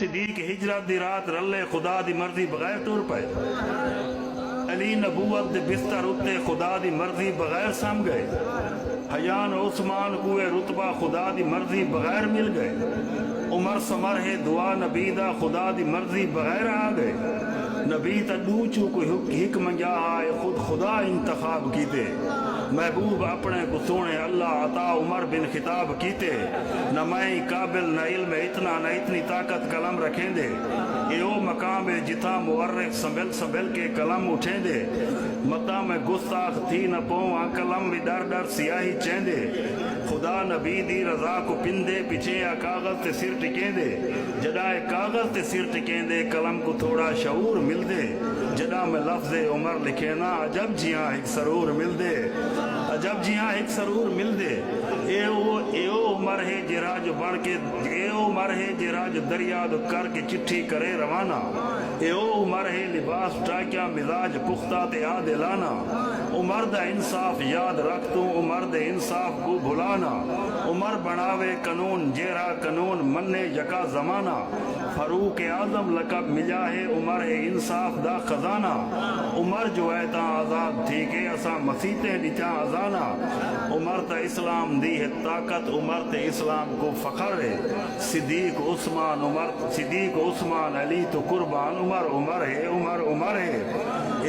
صدیق ہجرت دی رات رلے خدا دی مرضی بغیر ٹور پائے علی نبوت دے بستر اتے خدا دی مرضی بغیر سم گئے حیان عثمان کوئے رتبہ خدا دی مرضی بغیر مل گئے عمر سمر ہے دعا نبی دا خدا دی مرضی بغیر آ گئے نبی تا دوچو کوئی حکم منجا آئے خود خدا انتخاب کیتے محبوب اپنے کو سونے اللہ عطا عمر بن خطاب کیتے نہ میں قابل نہ علم اتنا نہ اتنی طاقت قلم رکھیں دے اے او مقام ہے جتھا مورخ سنبھل کے قلم اٹھیں دے متا میں گستاخ تھی نہ پوں قلم بھی ڈر ڈر سیاہی چین دے خدا نبی دی رضا کو پندے پیچھے کاغذ تے سر ٹکیں دے جڑائے کاغذ تے سر ٹکیں دے قلم کو تھوڑا شعور مل دے جڑا میں لفظ عمر لکھے نا عجب جیاں ایک سرور مل دے عجب جیاں ایک سرور مل دے اے او عمر ہے جرا جو بڑھ کے اے او عمر ہے جرا جو دریا دو کر کے چٹھی کرے روانہ اے او عمر ہے لباس ٹاکیا مزاج پختہ تے عادلانہ عمر دا انصاف یاد رکھ تو عمر دے انصاف کو بھلانا عمر بناوے قانون جیرا قانون مننے یکا زمانہ فاروق اعظم لقب ملا ہے عمر ہے انصاف دا خزانہ عمر جو ہے تا آزاد تھی کہ اسا مسیحیں ڈچا ازانہ عمر تا اسلام دی ہے طاقت عمر تے اسلام کو فخر ہے صدیق عثمان علی تو قربان عمر ہے اے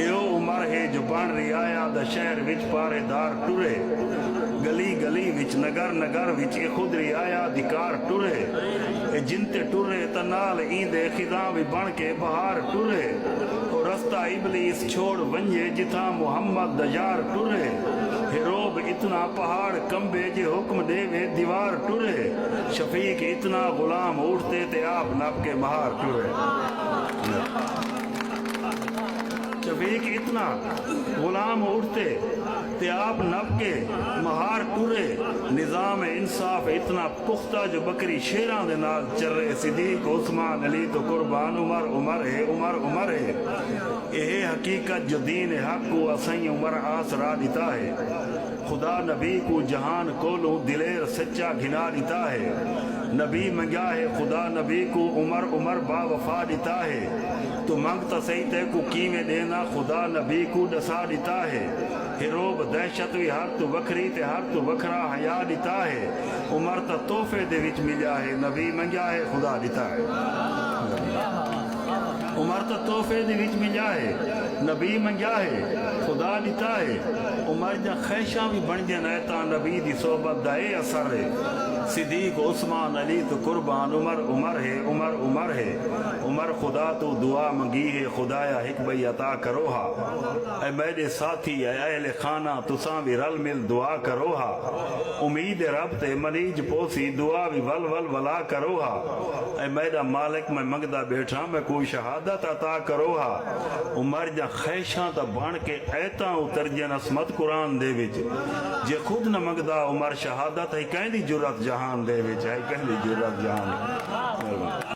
او عمر ہے جو بن رہی آیا دا شہر وچ پارے دار ٹرے گلی گلی وچ نگر وچ خود رہی آیا دکار ٹرے اے جنتے ٹرے تنال ایندے خزاں بھی بن کے بہار ٹرے اور رستہ ابلیس چھوڑ ونجے جتھا محمد دجار ٹرے ہیروب اتنا پہاڑ کمبے جے حکم دے وے دیوار ٹرے شفیق اتنا غلام اٹھتے تے آپ نب کے مہار ٹرے شفیق اتنا غلام اٹھتے تے آپ نب کے مہار ٹرے نظام انصاف اتنا پختہ جو بکری شیران دے نال چرے صدیق عثمان علی تو قربان عمر ہے اے حقیقت جو دین حق کو اسائیں عمر آسرا دیتا ہے خدا نبی کو جہان کولو دلیر سچا گھنا دیتا ہے نبی منگا ہے خدا نبی کو عمر با وفا دیتا ہے تو منگتا سیتے کو کیویں دینا خدا نبی کو ڈسا دیتا ہے ہیروب دہشت بھی ہر تو وکری تے ہر تو وکرا حیا دیتا ہے عمر تا توفے دے وچ ملیا ہے نبی منگا ہے خدا دیتا ہے عمر تا توفے دے وچ ملیا ہے نبی منگا ہے خدا دیتا ہے عمر جا خیشاں بھی بن جن ایتا نبی دی صحبت دائے اثر ہے صدیق عثمان علی تو قربان عمر ہے عمر خدا تو دعا منگی ہے خدایا حق بھئی عطا کرو ہا اے میرے ساتھی اے اہل خانہ تساں بھی رل مل دعا کرو ہا امید رب تے منیج پوسی دعا بھی ول ولا کرو ہا اے میرا مالک میں منگدا بیٹھا میں کوئی شہادت عطا کرو ہا عمر جا خیشاں تا بن کے ایتاں اتر جن اسمت قرآن دے وچ جے خود نہ منگدا عمر شہادت ہے کہیں دی جرات جہان دے وچ ہے کہیں دی جرات جہان